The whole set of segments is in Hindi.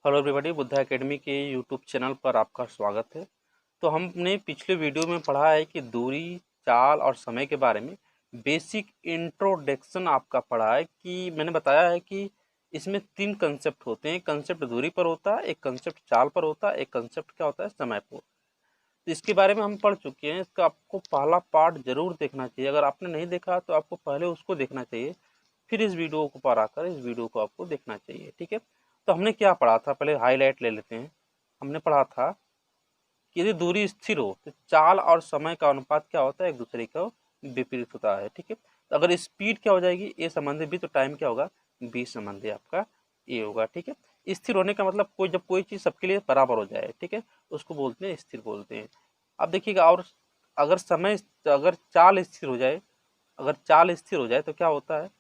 हेलो एवरीबॉडी, बुद्धा एकेडमी के यूट्यूब चैनल पर आपका स्वागत है। तो हमने पिछले वीडियो में पढ़ा है कि दूरी, चाल और समय के बारे में बेसिक इंट्रोडक्शन आपका पढ़ा है कि मैंने बताया है कि इसमें 3 कंसेप्ट होते हैं। कंसेप्ट दूरी पर होता है, एक कंसेप्ट चाल पर होता है, एक कंसेप्ट क्या होता है समय पर। तो इसके बारे में हम पढ़ चुके हैं। इसका आपको पहला पार्ट जरूर देखना चाहिए। अगर आपने नहीं देखा तो आपको पहले उसको देखना चाहिए, फिर इस वीडियो को पर आकर इस वीडियो को आपको देखना चाहिए। ठीक है, तो हमने क्या पढ़ा था, पहले हाईलाइट ले लेते हैं। हमने पढ़ा था कि यदि दूरी स्थिर हो तो चाल और समय का अनुपात क्या होता है, एक दूसरे का विपरीत होता है। ठीक है, तो अगर स्पीड क्या हो जाएगी, ए संबंधी बी, तो टाइम क्या होगा, बी संबंधी आपका ए होगा। ठीक है, स्थिर होने का मतलब जब कोई चीज सबके लिए बराबर हो जाए, ठीक है, उसको बोलते हैं स्थिर बोलते हैं। अब देखिएगा, और अगर समय अगर चाल स्थिर हो जाए, अगर चाल स्थिर हो जाए तो क्या होता है,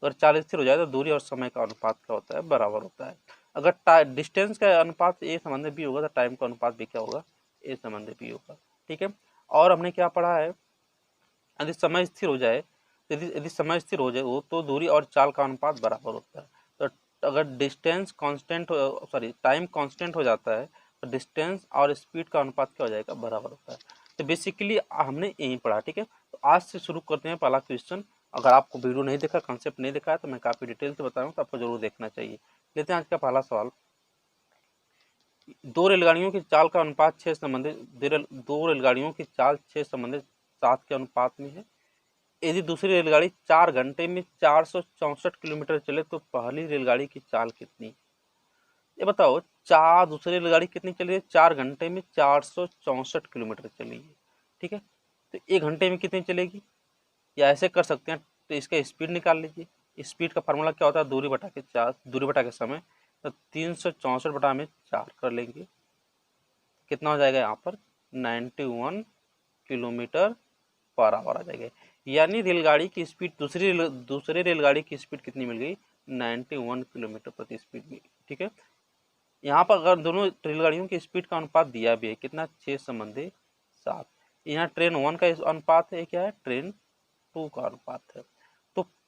अगर चाल स्थिर हो जाए तो दूरी और समय का अनुपात क्या होता है, बराबर होता है। अगर डिस्टेंस का अनुपात ए संबंधी बी होगा तो टाइम का अनुपात भी क्या होगा, ए संबंधी बी होगा। ठीक है, और हमने क्या पढ़ा है, यदि समय स्थिर हो जाए, यदि समय स्थिर हो जाए वो तो दूरी और चाल का अनुपात बराबर होता है। तो अगर डिस्टेंस कांस्टेंट टाइम कांस्टेंट हो जाता है तो डिस्टेंस और स्पीड का अनुपात क्या हो जाएगा, बराबर होता है। तो बेसिकली हमने यही पढ़ा। ठीक है, तो आज से शुरू करते हैं पहला क्वेश्चन। अगर आपको वीडियो नहीं देखा, कंसेप्ट नहीं देखा है तो मैं काफ़ी डिटेल से बता रहा हूँ, तो आपको जरूर देखना चाहिए। लेते हैं आज का पहला सवाल। दो रेलगाड़ियों की चाल का अनुपात 6 संबंधित, दो रेलगाड़ियों की चाल 6 संबंधित 7 के अनुपात में है। यदि दूसरी रेलगाड़ी 4 घंटे में 464 किलोमीटर चले तो पहली रेलगाड़ी की चाल कितनी। ये बताओ, दूसरी रेलगाड़ी कितनी चली है, 4 घंटे में 464 किलोमीटर चली है। ठीक है, तो 1 घंटे में कितनी चलेगी, या ऐसे कर सकते हैं, तो इसका स्पीड निकाल लीजिए। स्पीड का फार्मूला क्या होता है, दूरी बटा के समय। तो 364 बटा में 4 कर लेंगे, कितना हो जाएगा यहाँ पर, 91 किलोमीटर पर आवर आ जाएगा। यानी रेलगाड़ी की स्पीड, दूसरे रेलगाड़ी की स्पीड कितनी मिल गई, 91 किलोमीटर प्रति स्पीड मिली। ठीक है, यहाँ पर अगर दोनों रेलगाड़ियों की स्पीड का अनुपात दिया भी है, कितना, 6 संबंधी 7। यहाँ ट्रेन 1 का अनुपात है, क्या है, ट्रेन 2 का अनुपात है।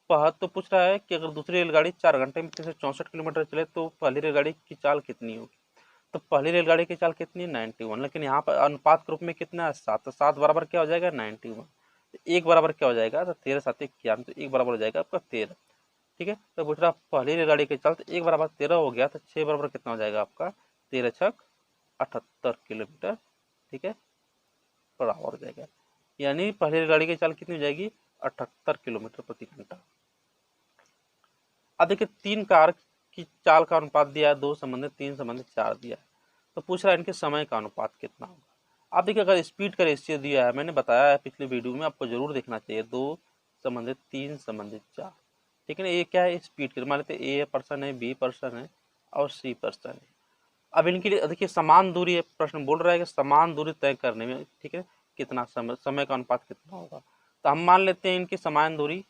तो पूछ रहा है कि अगर दूसरी रेलगाड़ी 4 घंटे में 364 किलोमीटर चले तो पहली रेलगाड़ी की चाल कितनी होगी। तो पहली रेलगाड़ी की चाल कितनी है, 91। लेकिन यहाँ पर अनुपात के रूप में कितना है, 7। तो 7 बराबर क्या हो जाएगा, 91। तो 1 बराबर क्या हो जाएगा, तो 13 7 91, तो 1 बराबर हो जाएगा आपका 13। ठीक है, तो पूछ रहा पहली रेलगाड़ी की चाल, तो 1 बराबर 13 हो गया, तो 6 बराबर कितना हो जाएगा आपका, 13 छक 78 किलोमीटर, ठीक है, बराबर हो जाएगा। यानी पहली रेलगाड़ी की चाल कितनी हो जाएगी, 78 किलोमीटर प्रति घंटा। अब देखिए, 3 कार की चाल का अनुपात दिया है, 2 संबंधित, 3 संबंधित, 4 दिया है। तो पूछ रहा है इनके समय का अनुपात कितना होगा। आप देखिए, अगर स्पीड का रेशियो दिया है, मैंने बताया है पिछले वीडियो में, आपको जरूर देखना चाहिए, 2 संबंधित, 3 संबंधित, 4। ठीक है ना, ये क्या है, स्पीड के, मान लेते हैं ए पर्सन है, बी पर्सन है और सी पर्सन है। अब इनके लिए देखिए समान दूरी है, प्रश्न बोल रहा है कि समान दूरी तय करने में, ठीक है, कितना समय का अनुपात कितना होगा। तो हम मान लेते हैं इनकी समान दूरी,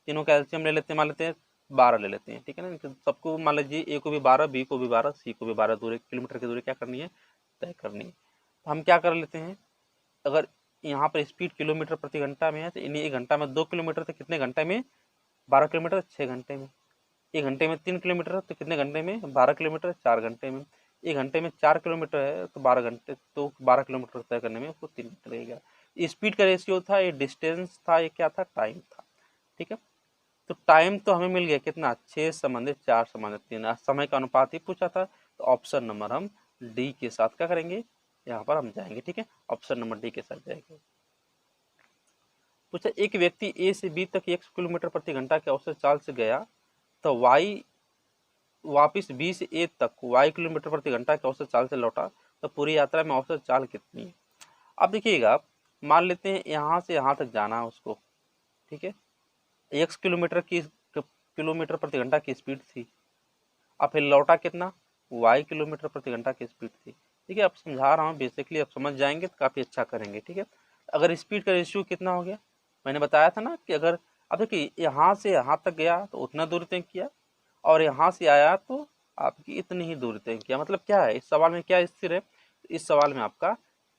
तीनों का एलसीएम ले लेते हैं, मान लेते हैं 12 ले लेते हैं। ठीक है ना, सबको मान लीजिए, ए को भी 12, बी को भी 12, सी को भी 12 दूरी, किलोमीटर की दूरी क्या करनी है, तय करनी है। तो हम क्या कर लेते हैं, अगर यहाँ पर स्पीड किलोमीटर प्रति घंटा में है तो इन्हीं 1 घंटा में 2 किलोमीटर, तो कितने घंटे में, 12 किलोमीटर, 6 घंटे में। 1 घंटे में 3 किलोमीटर, तो कितने घंटे में, 12 किलोमीटर, 4 घंटे में। 1 घंटे में 4 किलोमीटर है तो 12 घंटे, तो 12 किलोमीटर तय करने में उसको 3 घंटे लगेगा। स्पीड का रेशियो था, ये डिस्टेंस था, ये क्या था, टाइम था। ठीक है, तो टाइम तो हमें मिल गया कितना, 6 संबंधित 4 संबंधित 3। समय का अनुपात ही पूछा था, तो ऑप्शन नंबर हम डी के साथ क्या करेंगे, यहाँ पर हम जाएंगे। ठीक है, ऑप्शन नंबर डी के साथ जाएंगे। पूछा, एक व्यक्ति ए से बी तक 100 किलोमीटर प्रति घंटा के औसत चाल से गया, तो वाई वापिस बी से ए तक वाई किलोमीटर प्रति घंटा के औसत चाल से लौटा, तो पूरी यात्रा में औसत चाल कितनी है। अब देखिएगा, मान लेते हैं यहाँ से यहाँ तक जाना है उसको, ठीक है, 100 किलोमीटर प्रति घंटा की स्पीड थी। अब फिर लौटा कितना, वाई किलोमीटर प्रति घंटा की स्पीड थी। ठीक है, अब समझा रहा हूँ, बेसिकली अब समझ जाएंगे तो काफ़ी अच्छा करेंगे। ठीक है, अगर स्पीड का रेशियो कितना हो गया, मैंने बताया था ना कि अगर, अब देखिए यहाँ से यहाँ तक गया तो उतना दूरी तय किया, और यहाँ से आया तो आपकी इतनी ही दूरी तय किया। मतलब क्या है, इस सवाल में क्या स्थिर है, इस सवाल में आपका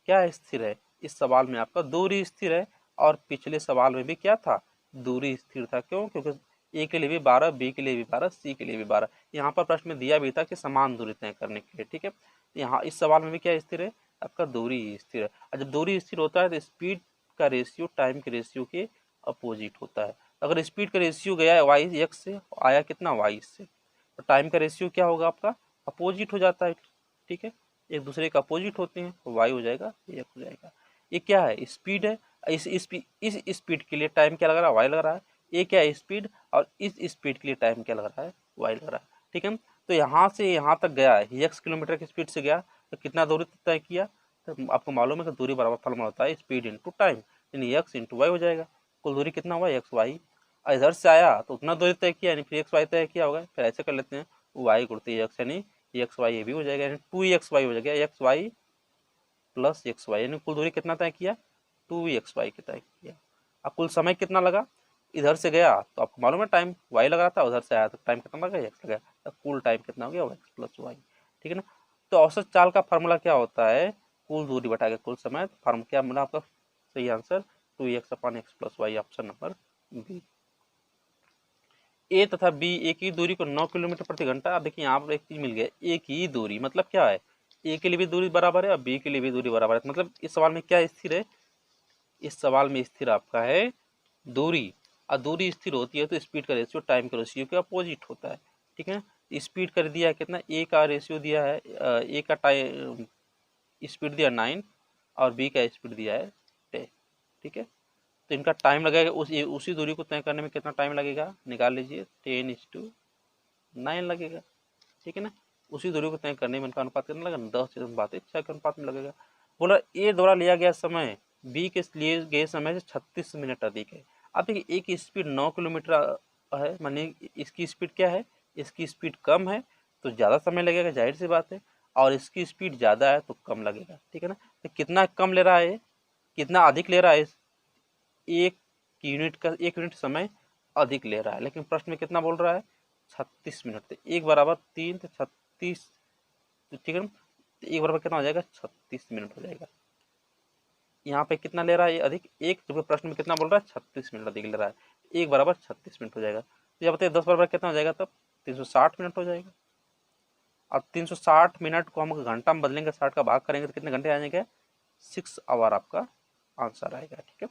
क्या स्थिर है, इस सवाल में आपका दूरी स्थिर है, और पिछले सवाल में भी क्या था, दूरी स्थिर था। क्यों, क्योंकि ए के लिए भी 12, बी के लिए भी 12, सी के लिए भी 12। यहाँ पर प्रश्न में दिया भी था कि समान दूरी तय करने के लिए, ठीक है। यहाँ इस सवाल में भी क्या स्थिर है, आपका दूरी स्थिर है। और जब दूरी स्थिर होता है तो स्पीड का रेशियो टाइम के रेशियो के अपोजिट होता है। अगर स्पीड का रेशियो गया है वाई एक्स से, आया कितना वाई से, तो टाइम का रेशियो क्या होगा आपका, अपोजिट हो जाता है, ठीक है। एक दूसरे का अपोजिट होते हैं, तो वाई हो जाएगा, एक्स हो जाएगा। ये क्या है, स्पीड है। इस स्पीड के लिए टाइम क्या लग रहा है, वाई लग रहा है। ये क्या है, स्पीड, और इस स्पीड के लिए टाइम क्या लग रहा है, वाई लग रहा है, ठीक है। तो यहाँ से यहाँ तक गया है, एक्स किलोमीटर की स्पीड से गया, तो कितना दूरी तय किया, तो आपको मालूम है कि दूरी बराबर फॉर्मूला होता है स्पीड इंटू टाइम, यानी एक्स इंटू वाई हो जाएगा। कुल दूरी कितना हुआ, एक्स वाई। इधर से आया तो उतना दूरी तय किया, यानी फिर एक्स वाई तय किया होगा। फिर ऐसे कर लेते हैं, वाई गुणती एक्स, यानी एक्स वाई ये भी हो जाएगा, यानी 2xy हो जाएगा, x y plus x y, यानी कुल दूरी कितना तय किया, 2xy की तय किया। अब कुल समय कितना लगा, इधर से गया तो आपको मालूम है टाइम वाई लगा था, उधर से आया तो टाइम कितना लगा, एक्स लगा, तो कुल टाइम कितना हो गया, एक्स प्लस वाई, ठीक है ना। तो औसत चाल का फार्मूला क्या होता है, कुल दूरी बटा के कुल समय। फार्मूला क्या मिला आपका, सही आंसर 2x अपन X plus Y, option number B. A तथा बी एक ही दूरी को 9 किलोमीटर प्रति घंटा। अब देखिए यहाँ पर एक चीज मिल गया, एक ही दूरी मतलब क्या है, ए के लिए भी दूरी बराबर है और बी के लिए भी दूरी बराबर है। मतलब इस सवाल में क्या स्थिर है, इस सवाल में स्थिर आपका है दूरी। और दूरी स्थिर होती है तो स्पीड का रेशियो टाइम के रेशियो के अपोजिट होता है, ठीक है। स्पीड कर दिया है कितना, ए का रेशियो दिया है, ए का टाइम स्पीड दिया 9 और बी का स्पीड दिया है 10, ठीक है। तो इनका टाइम लगेगा, उसी दूरी को तय करने में कितना टाइम लगेगा, निकाल लीजिए, 10:9 लगेगा, ठीक है ना। उसी दूरी को तय करने में इनका अनुपात कितना लगेगा, 10 से अनुपात 6 के अनुपात में लगेगा। बोला ए द्वारा लिया गया समय बी के लिए गए समय से 36 मिनट अधिक है। अब देखिए ए की स्पीड 9 किलोमीटर है, मानिए इसकी स्पीड क्या है, इसकी स्पीड कम है तो ज़्यादा समय लगेगा, जाहिर सी बात है। और इसकी स्पीड ज़्यादा है तो कम लगेगा, ठीक है ना। तो कितना कम ले रहा है, कितना अधिक ले रहा है, एक यूनिट समय अधिक ले रहा है। लेकिन प्रश्न में कितना बोल रहा है, 36 मिनट। तो एक बराबर 3 तो 36, ठीक है ना। तो एक बराबर कितना हो जाएगा, 36 मिनट हो जाएगा। यहाँ पे कितना ले रहा है अधिक, एक, जबकि प्रश्न में कितना बोल रहा है, 36 मिनट अधिक ले रहा है। एक बराबर 36 मिनट हो जाएगा। तो जब बताइए 10 बराबर कितना हो जाएगा, तब 360 मिनट हो जाएगा। अब 360 मिनट को हम घंटा में बदलेंगे, 60 का भाग करेंगे तो कितने घंटे आ जाएंगे, 6 आवर आपका आंसर आएगा, ठीक है।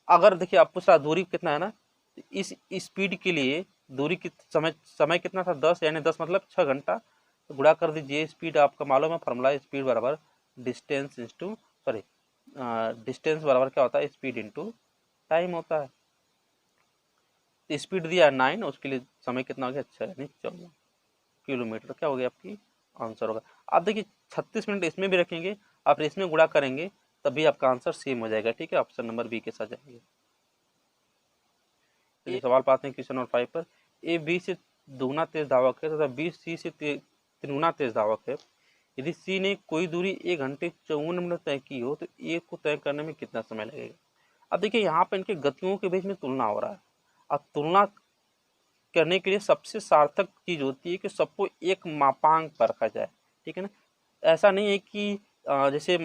अगर देखिए आप पूछ रहा दूरी कितना है ना, तो इस स्पीड के लिए दूरी की समय कितना था, 10, यानी 10 मतलब 6 घंटा। तो गुणा कर दीजिए, स्पीड आपका मालूम है फॉर्मूला, स्पीड बराबर डिस्टेंस इंटू सॉरी डिस्टेंस बराबर क्या होता है, स्पीड इंटू टाइम होता है। तो स्पीड दिया है 9, उसके लिए समय कितना हो गया, 6 यानी 14 किलोमीटर, क्या हो गया आपकी आंसर होगा। आप देखिए 36 मिनट इसमें भी रखेंगे, आप इसमें गुणा करेंगे तभी आपका आंसर सेम हो जाएगा, ठीक है। ऑप्शन नंबर बी के साथ जाएंगे। चलिए सवाल पाते हैं क्वेश्चन नंबर 5 पर। ए बी से दोगुना तेज धावक है तथा बी सी से तिगुना तेज धावक है। यदि सी ने कोई दूरी 1 घंटे 54 मिनट तय की हो तो ए को तय करने में कितना समय लगेगा। अब देखिए यहाँ पर इनके गतियों के बीच में तुलना हो रहा है। अब तुलना करने के लिए सबसे सार्थक चीज होती है कि सबको एक मापांक पर रखा जाए, ठीक है ना। ऐसा नहीं है कि जैसे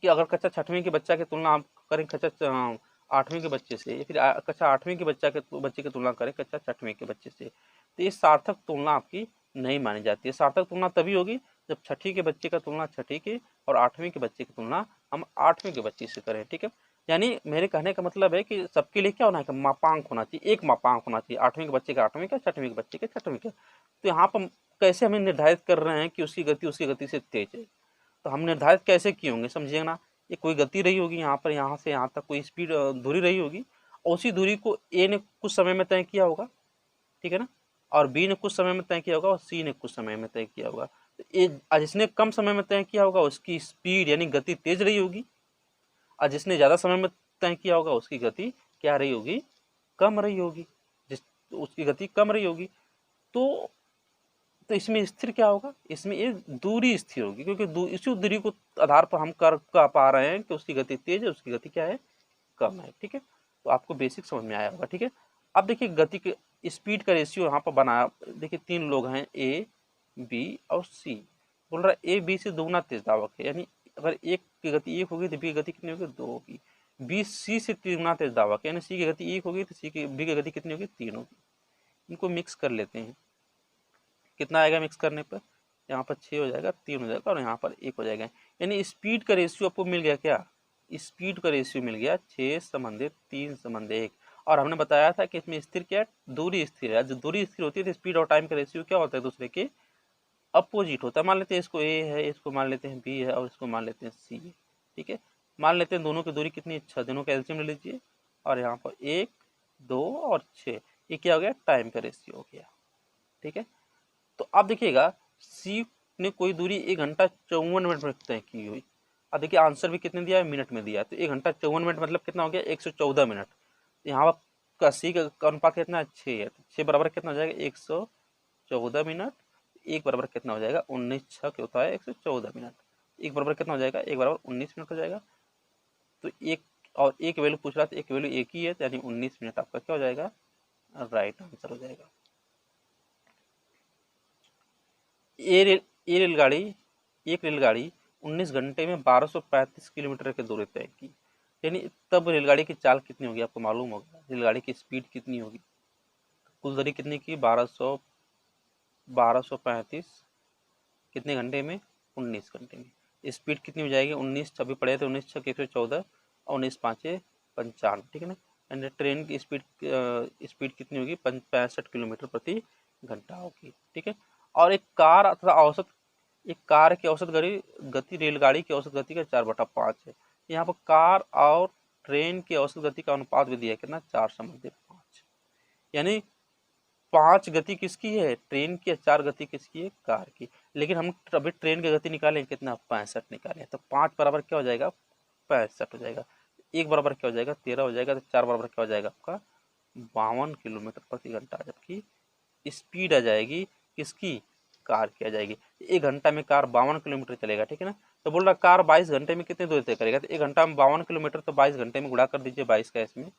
कि अगर कक्षा 6वीं के बच्चा की तुलना आप करें कक्षा 8वीं के बच्चे से, या फिर कक्षा 8वीं के बच्चे की तुलना करें कक्षा 6वीं के बच्चे से, तो ये सार्थक तुलना आपकी नहीं मानी जाती है। सार्थक तुलना तभी होगी जब 6वीं के बच्चे का तुलना 6वीं के और 8वीं के बच्चे की तुलना हम 8वीं के बच्चे से करें, ठीक है। यानी मेरे कहने का मतलब है कि सबके लिए क्या होना है, मापांक होना चाहिए, एक मापांक होना चाहिए, 8वीं के बच्चे का 8वीं का, 6वीं के बच्चे के 6वीं का। तो यहाँ पर कैसे हमें निर्धारित कर रहे हैं कि उसकी गति से तेज है, तो हम निर्धारित कैसे किए होंगे, समझिए ना। ये कोई गति रही होगी यहाँ पर, यहाँ से यहाँ तक कोई स्पीड दूरी रही होगी, और उसी दूरी को ए ने कुछ समय में तय किया होगा, ठीक है ना, और बी ने कुछ समय में तय किया होगा और सी ने कुछ समय में तय किया होगा। तो ए जिसने कम समय में तय किया होगा उसकी स्पीड यानी गति तेज रही होगी, और जिसने ज़्यादा समय में तय किया होगा उसकी गति क्या रही होगी, कम रही होगी, उसकी गति कम रही होगी। तो इसमें स्थिर क्या होगा, इसमें एक दूरी स्थिर होगी, क्योंकि इसी दूरी को आधार पर हम कर पा रहे हैं कि उसकी गति तेज है, उसकी गति क्या है, कम है, ठीक है। तो आपको बेसिक समझ में आया होगा, ठीक है। अब देखिए गति के स्पीड का रेशियो यहाँ पर बनाया, देखिए 3 लोग हैं, ए बी और सी। बोल रहा है ए बी से दोगुना तेज धावक है, यानी अगर एक की गति 1 होगी तो बी की गति कितनी होगी, 2 होगी। बी सी से 3 गुना तेज दावा, यानी सी की गति 1 होगी तो बी की गति कितनी होगी, 3 होगी। इनको मिक्स कर लेते हैं, कितना आएगा मिक्स करने पर, यहाँ पर 6 हो जाएगा, 3 हो जाएगा और यहाँ पर 1 हो जाएगा। यानी स्पीड का रेशियो आपको मिल गया, क्या स्पीड का रेशियो मिल गया 6:3:1। और हमने बताया था कि इसमें स्थिर क्या है, दूरी स्थिर है। जो दूरी स्थिर होती है तो स्पीड और टाइम का रेशियो क्या होता है, दूसरे के अपोजिट होता है। मान लेते हैं इसको ए है, इसको मान लेते हैं बी है और इसको मान लेते हैं सी है, ठीक है। मान लेते हैं दोनों की दूरी कितनी, 6, दोनों का एलसीएम ले लीजिए और यहाँ पर 1, 2 और 6, ये क्या हो गया, टाइम का रेशियो हो गया, ठीक है। तो आप देखिएगा सी ने कोई दूरी 1 घंटा 54 मिनट में तय की हुई। अब देखिए आंसर भी कितने दिया है, मिनट में दिया है, तो 1 घंटा 54 मिनट मतलब कितना हो गया, 114 मिनट। यहाँ का सी का अनुपात कितना है, 6 है, तो 6 बराबर कितना हो जाएगा, 114 मिनट। 1 बराबर कितना हो जाएगा, 19 6 होता है 114 मिनट। 1 बराबर कितना हो जाएगा, 1 बराबर 19 मिनट हो जाएगा। तो एक और एक वैल्यू पूछ रहा था, एक वैल्यू एक ही है, तो यानी 19 मिनट आपका क्या हो जाएगा, राइट आंसर हो जाएगा। एक रेलगाड़ी 19 घंटे में 1235 किलोमीटर की दूरी तय की, यानी तब रेलगाड़ी की चाल कितनी होगी, आपको मालूम होगा रेलगाड़ी की स्पीड कितनी होगी। कुल दूरी कितनी की, 1235 कितने घंटे में, 19 घंटे में। स्पीड कितनी हो जाएगी, 19 छब्बीस पड़े थे, 19 छक 114 और 19 पाँचे 55, ठीक है ना। एंड ट्रेन की स्पीड कितनी होगी, 65 किलोमीटर प्रति घंटा होगी, ठीक है। और एक कार की औसत गति रेलगाड़ी की औसत गति का 4/5 है। यहाँ पर कार और ट्रेन की औसत गति का अनुपात भी दिया है, कितना, 4:5। यानी 5 गति किसकी है, ट्रेन की, 4 गति किसकी है, कार की। लेकिन हम अभी ट्रेन की गति निकालें, कितना, 65 निकालें, तो 5 बराबर क्या हो जाएगा, 65 हो जाएगा। 1 बराबर क्या हो जाएगा, 13 हो जाएगा, तो 4 बराबर क्या हो जाएगा आपका, 52 किलोमीटर प्रति घंटा, जबकि स्पीड आ जाएगी किसकी, कार की आ जाएगी। 1 घंटा में कार 52 किलोमीटर चलेगा, ठीक है ना। तो बोल रहा कार 22 घंटे में कितनी दूरी तय करेगा, तो 1 घंटा में 52 किलोमीटर, तो 22 घंटे में गुणा कर दीजिए 22 का, इसमें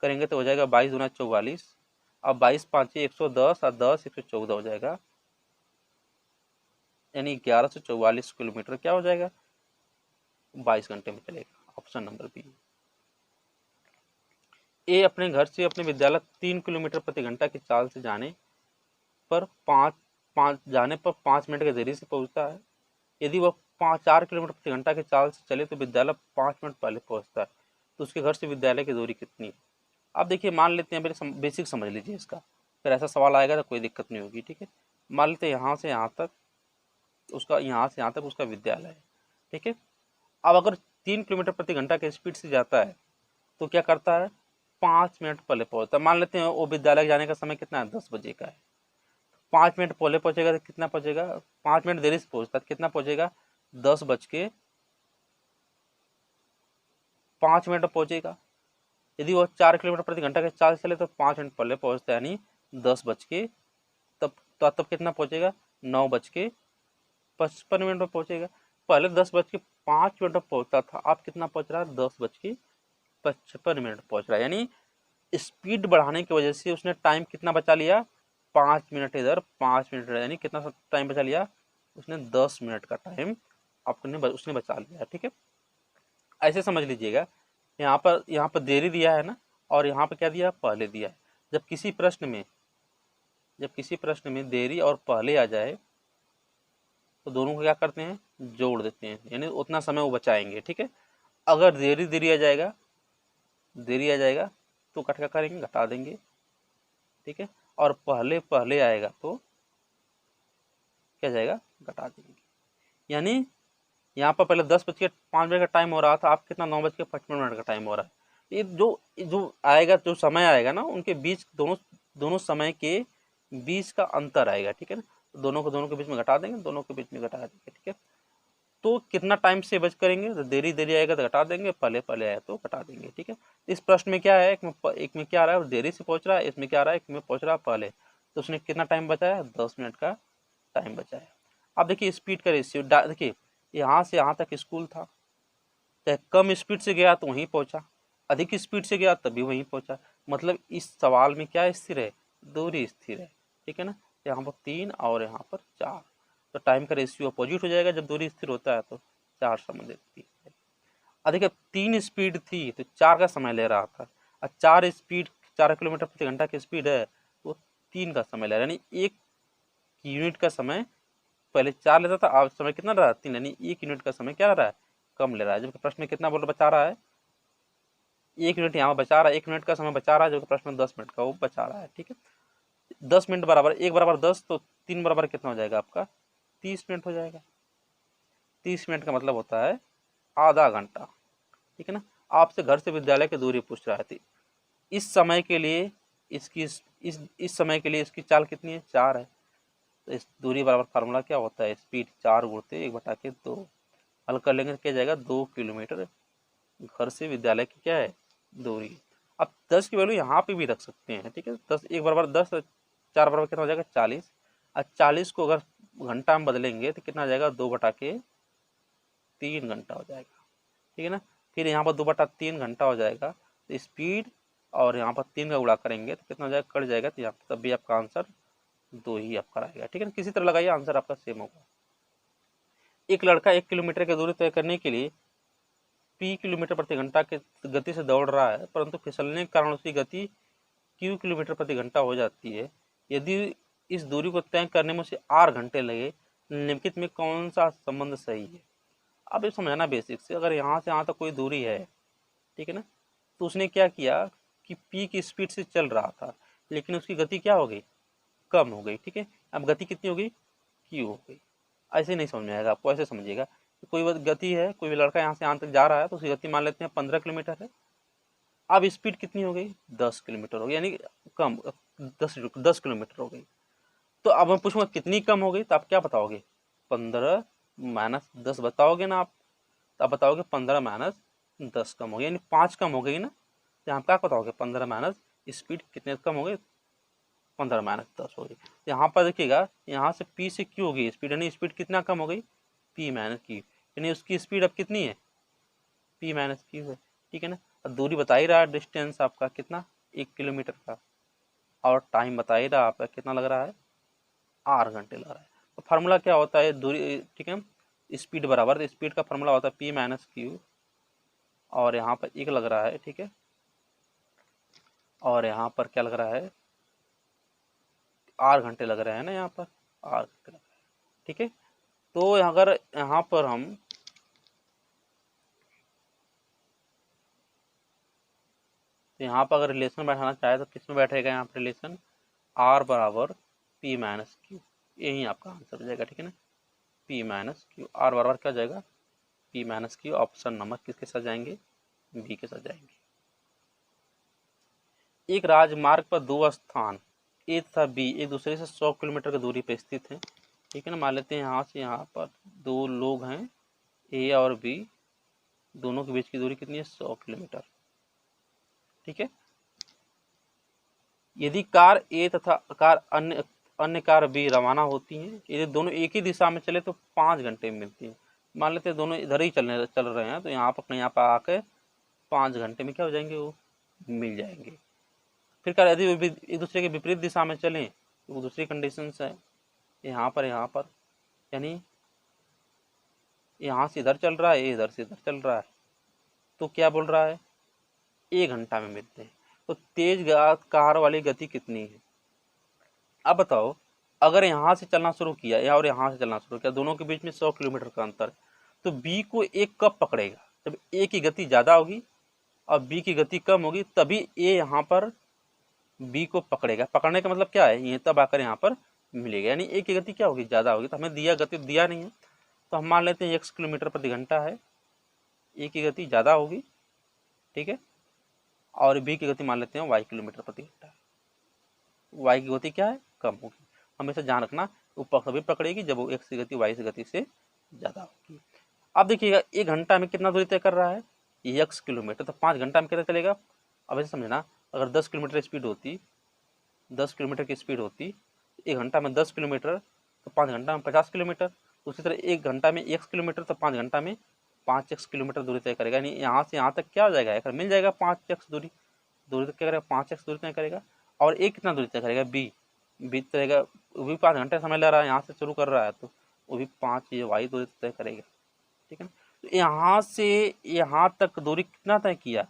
करेंगे तो हो जाएगा 22 दूना 44, अब 22 पाँचे 110 और 10 114 हो जाएगा, यानी 1144 किलोमीटर क्या हो जाएगा, 22 घंटे में चलेगा। Option number B. ए अपने घर से अपने विद्यालय 3 किलोमीटर प्रति घंटा की चाल से जाने पर 5 मिनट की देरी से पहुंचता है। यदि वह 4 किलोमीटर प्रति घंटा की चाल से चले तो विद्यालय 5 मिनट पहले पहुंचता है, तो उसके घर से विद्यालय की दूरी कितनी है। अब देखिए मान लेते हैं, पहले बेसिक समझ लीजिए इसका, फिर ऐसा सवाल आएगा तो कोई दिक्कत नहीं होगी, ठीक है। मान लेते हैं यहाँ से यहाँ तक उसका विद्यालय है, ठीक है। अब अगर 3 किलोमीटर प्रति घंटा के स्पीड से जाता है तो क्या करता है, 5 मिनट पहले पहुंचता है। मान लेते हैं वो विद्यालय जाने का समय कितना है, 10 बजे का है। 5 मिनट पहले पहुंचेगा तो कितना पहुंचेगा, 5 मिनट देरी से पहुंचता है कितना पहुंचेगा, 10:05 पहुंचेगा। यदि वो 4 किलोमीटर प्रति घंटा के चाल चले तो 5 मिनट पहले पहुंचता है, यानी 10 बज के तब कितना पहुंचेगा, 9:55 में पहुंचेगा। पहले 10:05 में पहुंचता था, अब कितना पहुंच रहा है, 10:55 पहुंच रहा है। यानी स्पीड बढ़ाने की वजह से उसने टाइम कितना बचा लिया, 5 मिनट इधर 5 मिनट, यानी कितना टाइम बचा लिया उसने, 10 मिनट का टाइम उसने बचा लिया, ठीक है। ऐसे समझ लीजिएगा, यहाँ पर देरी दिया है ना, और यहाँ पर क्या दिया, पहले दिया है। जब किसी प्रश्न में देरी और पहले आ जाए तो दोनों को क्या करते हैं, जोड़ देते हैं, यानी उतना समय वो बचाएंगे, ठीक है। अगर देरी आ जाएगा तो क्या करेंगे, घटा देंगे, ठीक है। और पहले पहले आएगा तो क्या जाएगा, घटा देंगे। यानी यहाँ पर पहले 10:05 का टाइम हो रहा था, अब कितना, 9:55 का टाइम हो रहा है। ये जो आएगा, जो समय आएगा ना, उनके बीच दोनों समय के बीच का अंतर आएगा, ठीक है ना। दोनों के बीच में घटा देंगे, दोनों के बीच में घटा देंगे, ठीक है। तो कितना टाइम से बच करेंगे, तो देरी आएगा तो घटा देंगे, पहले पहले आया तो घटा देंगे, ठीक है। इस प्रश्न में क्या है, एक में क्या आ रहा है, देरी से पहुंच रहा है, इसमें क्या आ रहा है, एक में पहुंच रहा है पहले, तो उसने कितना टाइम बचाया, 10 मिनट का टाइम बचाया। अब देखिए स्पीड का रेशियो, देखिए यहाँ से यहाँ तक स्कूल था, चाहे कम स्पीड से गया तो वहीं पहुंचा, अधिक स्पीड से गया तभी वहीं पहुंचा। मतलब इस सवाल में क्या स्थिर है, दूरी स्थिर है, ठीक है ना। यहाँ पर 3 और यहाँ पर 4, तो टाइम का रेशियो अपोजिट हो जाएगा, जब दूरी स्थिर होता है तो 4:3। अधिक 3 स्पीड थी तो 4 का समय ले रहा था, और 4 किलोमीटर प्रति घंटा की स्पीड है तो 3 का समय ले रहा है, यानी 1 यूनिट का समय पहले 4 लेता था, अब समय कितना रहा है 3, यानी 1 यूनिट का समय क्या रहा है कम ले रहा है। जबकि प्रश्न में कितना बोल बचा रहा है 1 यूनिट यहाँ बचा रहा है, 1 मिनट का समय बचा रहा है, जो कि प्रश्न में 10 मिनट का वो बचा रहा है। ठीक है, 10 मिनट बराबर 1 बराबर 10, तो 3 बराबर कितना हो जाएगा आपका 30 मिनट हो जाएगा। 30 मिनट का मतलब होता है आधा घंटा। ठीक है ना, आपसे घर से विद्यालय की दूरी पूछ रहा है, इस समय के लिए इसकी इस समय के लिए इसकी चाल कितनी है 4 है, तो इस दूरी बराबर फार्मूला क्या होता है स्पीड 4 गुणते 1/2। हल कर लेंगे तो क्या जाएगा 2 किलोमीटर घर से विद्यालय की क्या है दूरी। अब 10 की वैल्यू यहाँ पे भी रख सकते हैं। ठीक है, 10 1 बराबर 10, 4 बराबर कितना हो जाएगा 40, और 40 को अगर घंटा में बदलेंगे तो कितना हो जाएगा 2/3 घंटा हो जाएगा। ठीक है ना, फिर यहाँ पर 2/3 घंटा हो जाएगा, तो स्पीड और यहाँ पर 3 का गुणा करेंगे तो कितना हो जाएगा कट जाएगा, तो यहाँ पर तब भी आपका आंसर 2 ही आपका रहेगा। ठीक है ना, किसी तरह लगाइए आंसर आपका सेम होगा। एक लड़का 1 किलोमीटर की दूरी तय करने के लिए p किलोमीटर प्रति घंटा की गति से दौड़ रहा है, परंतु फिसलने के कारण उसकी गति q किलोमीटर प्रति घंटा हो जाती है। यदि इस दूरी को तय करने में उसे r घंटे लगे, निम्नलिखित में कौन सा संबंध सही है। अब ये समझना बेसिक से, अगर यहाँ से यहाँ तक कोई दूरी है, ठीक है ना, तो उसने क्या किया कि p की स्पीड से चल रहा था, लेकिन उसकी गति क्या हो गई कम हो गई। ठीक है, अब गति कितनी हो गई q हो गई। ऐसे नहीं समझ में आएगा आपको, ऐसे समझिएगा कोई गति है, कोई लड़का यहाँ से यहाँ तक जा रहा है तो उसकी गति मान लेते हैं 15 किलोमीटर है। अब स्पीड कितनी हो गई 10 किलोमीटर हो गई, यानी कम 10 किलोमीटर हो गई। तो अब मैं पूछूंगा कितनी कम हो गई, तो आप क्या बताओगे 15 माइनस 10 बताओगे ना आप, तो आप बताओगे 15 माइनस 10 कम हो गई, यानी 5 कम हो गई ना। तो आप क्या बताओगे 15 माइनस स्पीड कितने कम हो गई 15 माइनस 10 हो गई। यहाँ पर देखिएगा यहाँ से p से q हो गई स्पीड, यानी स्पीड कितना कम हो गई p माइनस q, यानी उसकी स्पीड अब कितनी है p माइनस q है। ठीक है ना, और दूरी बता ही रहा है डिस्टेंस आपका कितना 1 किलोमीटर का, और टाइम बता ही रहा आपका कितना लग रहा है 8 घंटे लग रहा है। तो फार्मूला क्या होता है दूरी, ठीक है, स्पीड बराबर, तो स्पीड का फार्मूला होता है p माइनस q, और यहाँ पर 1 लग रहा है। ठीक है, और यहाँ पर क्या लग रहा है 8 घंटे लग रहे हैं ना, यहाँ पर 8 घंटे लग रहे हैं। ठीक है, तो अगर यहाँ पर हम यहाँ पर अगर रिलेशन बैठाना चाहे तो किस में बैठेगा यहाँ पर रिलेशन r बराबर p माइनस क्यू, यही आपका आंसर हो जाएगा। ठीक है ना, p माइनस क्यू, r बराबर क्या हो जाएगा p minus Q. Option number किसके साथ जाएंगे बी के साथ जाएंगे। एक राजमार्ग पर दो स्थान ए तथा बी एक दूसरे से 100 किलोमीटर की दूरी पर स्थित हैं। ठीक है ना, मान लेते हैं यहाँ से यहाँ पर दो लोग हैं ए और बी, दोनों के बीच की दूरी कितनी है 100 किलोमीटर। ठीक है, यदि कार ए तथा कार अन्य कार बी रवाना होती हैं, यदि दोनों एक ही दिशा में चले तो 5 घंटे में मिलती है। मान लेते हैं दोनों इधर ही चल रहे हैं, तो यहाँ पर आके 5 घंटे में क्या हो जाएंगे वो मिल जाएंगे। फिर कार यदि एक दूसरे के विपरीत दिशा में चलें तो वो दूसरी कंडीशन है, यहाँ पर यानी यहाँ से इधर चल रहा है, इधर से इधर चल रहा है, तो क्या बोल रहा है 1 घंटा में मिलते हैं। तो तेज कार वाली गति कितनी है। अब बताओ अगर यहाँ से चलना शुरू किया या और यहाँ से चलना शुरू किया, दोनों के बीच में 100 किलोमीटर का अंतर है, तो बी को एक कब पकड़ेगा जब ए की गति ज़्यादा होगी और बी की गति कम होगी, तभी ए यहाँ पर बी को पकड़ेगा। पकड़ने का मतलब क्या है, ये तब आकर यहाँ पर मिलेगा, यानी ए की गति क्या होगी ज़्यादा होगी। तो हमें गति दिया नहीं है, तो हम मान लेते हैं x किलोमीटर प्रति घंटा है, ए की गति ज़्यादा होगी। ठीक है, और बी की गति मान लेते हैं y किलोमीटर प्रति घंटा है, y की गति क्या है कम होगी। हमेशा ध्यान रखना वो तभी पकड़ेगी जब वो x की गति y की गति से ज़्यादा होगी। अब देखिएगा 1 घंटा में कितना दूरी तय कर रहा है x किलोमीटर, तो 5 घंटा में कितना चलेगा। अब ऐसे समझना, अगर 10 किलोमीटर स्पीड होती 10 किलोमीटर की स्पीड होती 1 घंटा में 10 किलोमीटर, तो 5 घंटा में 50 किलोमीटर। उसी तरह 1 घंटा में x किलोमीटर, तो 5 घंटा में 5x किलोमीटर दूरी तय करेगा, यानी यहाँ से यहाँ तक क्या हो जाएगा अगर मिल जाएगा 5x दूरी तक क्या करेगा 5x दूरी तय करेगा। और ए कितना दूरी तय करेगा बी तय, वो भी 5 घंटे समय ले रहा है, यहाँ से शुरू कर रहा है तो वो भी 5 वाई दूरी तय करेगा। ठीक है ना, तो यहाँ से यहाँ तक दूरी कितना तय किया,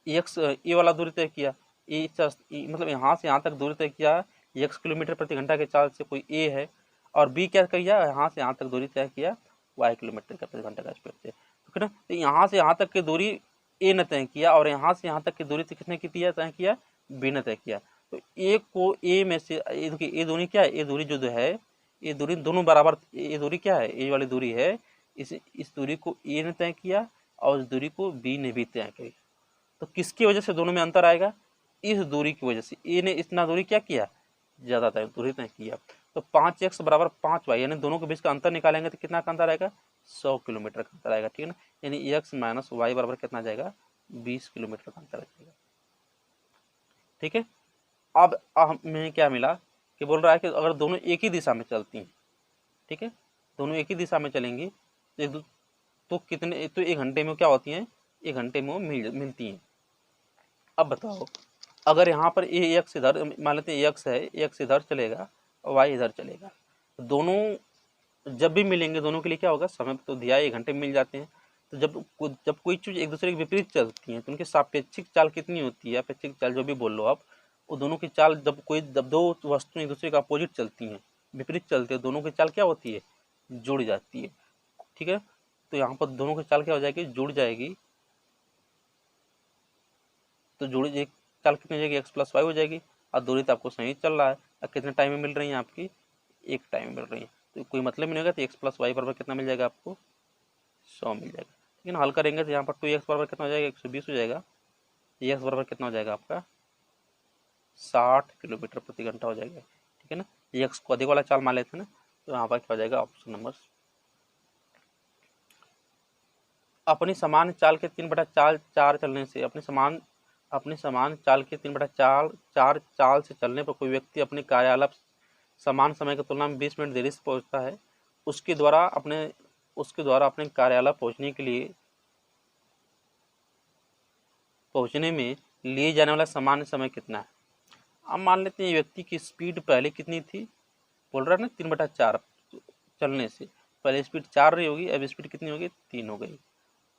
एक्स, ये वाला दूरी तय किया, मतलब यहाँ से यहाँ तक दूरी तय किया एक्स किलोमीटर प्रति घंटा के चाल से, कोई ए है, और बी क्या किया, यहाँ से यहाँ तक दूरी तय किया वाई किलोमीटर प्रति घंटा का स्पीड से, ठीक है ना। तो यहाँ से यहाँ तक की दूरी ए ने तय किया, और यहाँ से यहाँ तक की दूरी किसने की तय किया, बी ने तय किया। तो ए को ए में से देखिए, ये दूरी क्या है, ये दूरी जो है, ये दूरी दोनों बराबर, ये दूरी क्या है, ये वाली दूरी है, इस दूरी को ए ने तय किया और इस दूरी को बी ने भी तय किया। तो किसकी वजह से दोनों में अंतर आएगा, इस दूरी की वजह से। ए ने इतना दूरी क्या किया, ज़्यादा तय दूरी तय किया। तो 5x बराबर 5y, यानी दोनों के बीच का अंतर निकालेंगे तो कितना का अंतर आएगा, 100 किलोमीटर का अंतर आएगा, ठीक है ना। यानी x माइनस वाई बराबर कितना जाएगा, 20 किलोमीटर का अंतर आ जाएगा, ठीक है। अब हमें क्या मिला कि बोल रहा है कि अगर दोनों एक ही दिशा में चलती हैं, ठीक है, दोनों एक ही दिशा में चलेंगी तो कितने, तो 1 घंटे में क्या होती हैं, 1 घंटे में वो मिलती हैं। अब बताओ, अगर यहाँ पर ए एक्स इधर, मान लेते हैं एक्स है, एक्स इधर चलेगा और वाई इधर चलेगा, दोनों जब भी मिलेंगे दोनों के लिए क्या होगा, समय तो दिया 1 घंटे में मिल जाते हैं। तो जब कोई चीज़ एक दूसरे के विपरीत चलती है तो उनकी सापेक्षिक चाल कितनी होती है, अपेक्षिक चाल जो भी बोल लो आप, वो दोनों की चाल, जब दो वस्तुएं एक दूसरे का अपोजिट चलती हैं, विपरीत चलते हैं, दोनों की चाल क्या होती है, जुड़ जाती है, ठीक है। तो यहाँ पर दोनों की चाल क्या हो जाएगी, जुड़ जाएगी। तो जुड़ी एक चाल कितनी हो जाएगी, एक्स प्लस वाई हो जाएगी, और दूरी तो आपको सही चल रहा है, और कितने टाइम में मिल रही है आपकी, एक टाइम में मिल रही है, तो कोई मतलब नहीं होगा। तो एक्स प्लस वाई बराबर कितना मिल जाएगा आपको, 100 मिल जाएगा, ठीक है ना। हल करेंगे तो यहाँ पर 2x बराबर कितना हो जाएगा, 120 हो जाएगा। एक्स बराबर कितना हो जाएगा आपका, 60 किलोमीटर प्रति घंटा हो जाएगा, ठीक है ना। एक्स को अधिक वाला चाल मान लेते हैं ना, तो यहाँ पर क्या हो जाएगा, ऑप्शन नंबर। अपनी समान चाल के 3/4 चलने से, अपनी समान चाल के 3/4 चाल से चलने पर कोई व्यक्ति अपने कार्यालय समान समय की तुलना में 20 मिनट देरी से पहुंचता है, उसके द्वारा अपने कार्यालय पहुंचने में लिए जाने वाला सामान्य समय कितना है। अब मान लेते हैं व्यक्ति की स्पीड पहले कितनी थी, बोल रहा है ना 3/4 चलने से, पहले स्पीड 4 रही होगी, अब स्पीड कितनी होगी, 3 हो गई,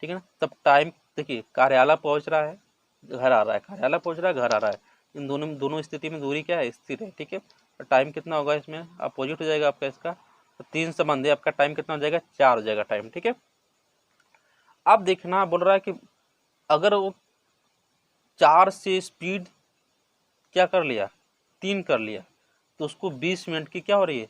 ठीक है ना। तब टाइम देखिए, कार्यालय पहुंच रहा है, घर आ रहा है, कार्यालय पहुंच रहा है, घर आ रहा है, इन दोनों स्थिति में दूरी क्या है, स्थिर है, ठीक है। तो टाइम कितना होगा इसमें, अपोजिट हो जाएगा आपका इसका, तो 3 से बंदे आपका टाइम कितना हो जाएगा, 4 हो जाएगा टाइम, ठीक है। अब देखना बोल रहा है कि अगर वो 4 से स्पीड क्या कर लिया, 3 कर लिया, तो उसको 20 मिनट की क्या हो रही है,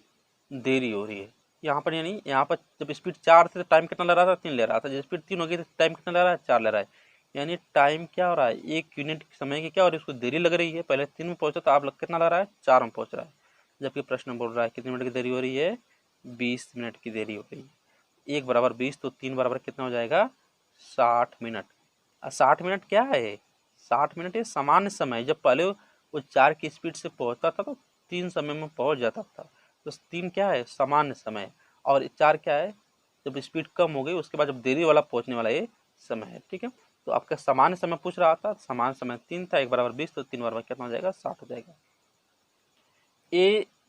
देरी हो रही है यहाँ पर। यानी यहाँ पर जब स्पीड 4 थी तो टाइम कितना ले रहा था, 3 ले रहा था, जब स्पीड 3 हो गई तो टाइम कितना ले रहा है, 4 ले रहा है। यानी टाइम क्या हो रहा है, 1 यूनिट समय की क्या हो रही है, उसको देरी लग रही है। पहले 3 में पहुंचा तो आप कितना लग रहा है, 4 में पहुंच रहा है, जबकि प्रश्न बोल रहा है कितने मिनट की देरी हो रही है, 20 मिनट की देरी हो रही है। 1 बराबर 20 तो 3 बराबर कितना हो जाएगा, 60 मिनट। 60 मिनट क्या है, 60 मिनट ये सामान्य समय, जब पहले वो 4 की स्पीड से पहुंचता था तो 3 समय में पहुंच जाता था, तो 3 क्या है, सामान्य समय, और 4 क्या है, जब स्पीड कम हो गई उसके बाद जब देरी वाला पहुंचने वाला ये समय है, ठीक है। तो आपका सामान्य समय पूछ रहा था, सामान्य समय 3 था, 1 बराबर 20 तो 3 बराबर कितना हो जाएगा, 60 हो जाएगा।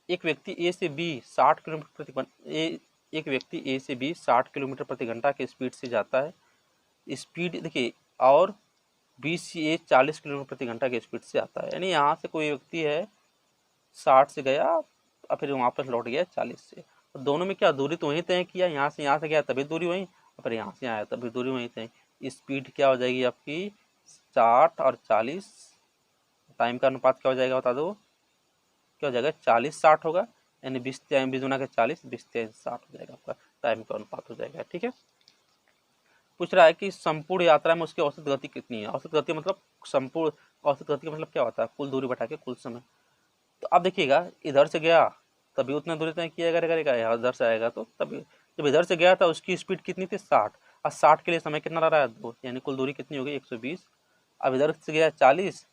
एक व्यक्ति ए से बी 60 किलोमीटर प्रति घंटा की स्पीड से जाता है, स्पीड देखिए, और बी से ए 40 किलोमीटर प्रति घंटा की स्पीड से आता है। यानी यहाँ से कोई व्यक्ति है 60 से गया और फिर वापस लौट गया 40 से, तो दोनों में क्या दूरी तो वहीं तय किया, यहाँ से गया तभी दूरी वहीं, और फिर यहाँ से आया तभी दूरी वहीं तय। स्पीड क्या हो जाएगी आपकी, 60 और 40, टाइम का अनुपात क्या हो जाएगा बता दो, क्या हो जाएगा, 40-60 होगा, यानी 20 दूना के 40, 20-60 हो जाएगा आपका टाइम का अनुपात हो जाएगा, ठीक है। पूछ रहा है कि संपूर्ण यात्रा में उसकी औसत गति कितनी है। औसत गति मतलब संपूर्ण, औसत गति का मतलब क्या होता है, कुल दूरी बटा के कुल समय। तो अब देखिएगा, इधर से गया तभी उतना दूरी तय किया करेगा, यहाँ इधर से आएगा तो तभी, जब इधर से गया था उसकी स्पीड कितनी थी, 60, और 60 के लिए समय कितना रह रहा है, 2, यानी कुल दूरी कितनी होगी, 120। अब इधर से गया 40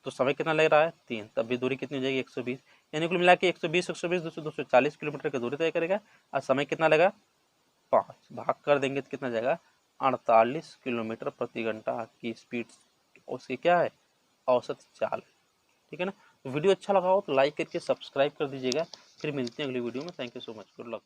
तो समय कितना लग रहा है, 3, तब भी दूरी कितनी हो जाएगी, 120। यानी कुल मिला के 120 240 किलोमीटर की दूरी तय करेगा, और समय कितना लगा, 5, भाग कर देंगे तो कितना जाएगा, 48 किलोमीटर प्रति घंटा की स्पीड उसकी क्या है, औसत चाल, ठीक है ना। वीडियो अच्छा लगा हो तो लाइक करके सब्सक्राइब कर दीजिएगा। फिर मिलते हैं अगली वीडियो में। Thank you so much, good luck.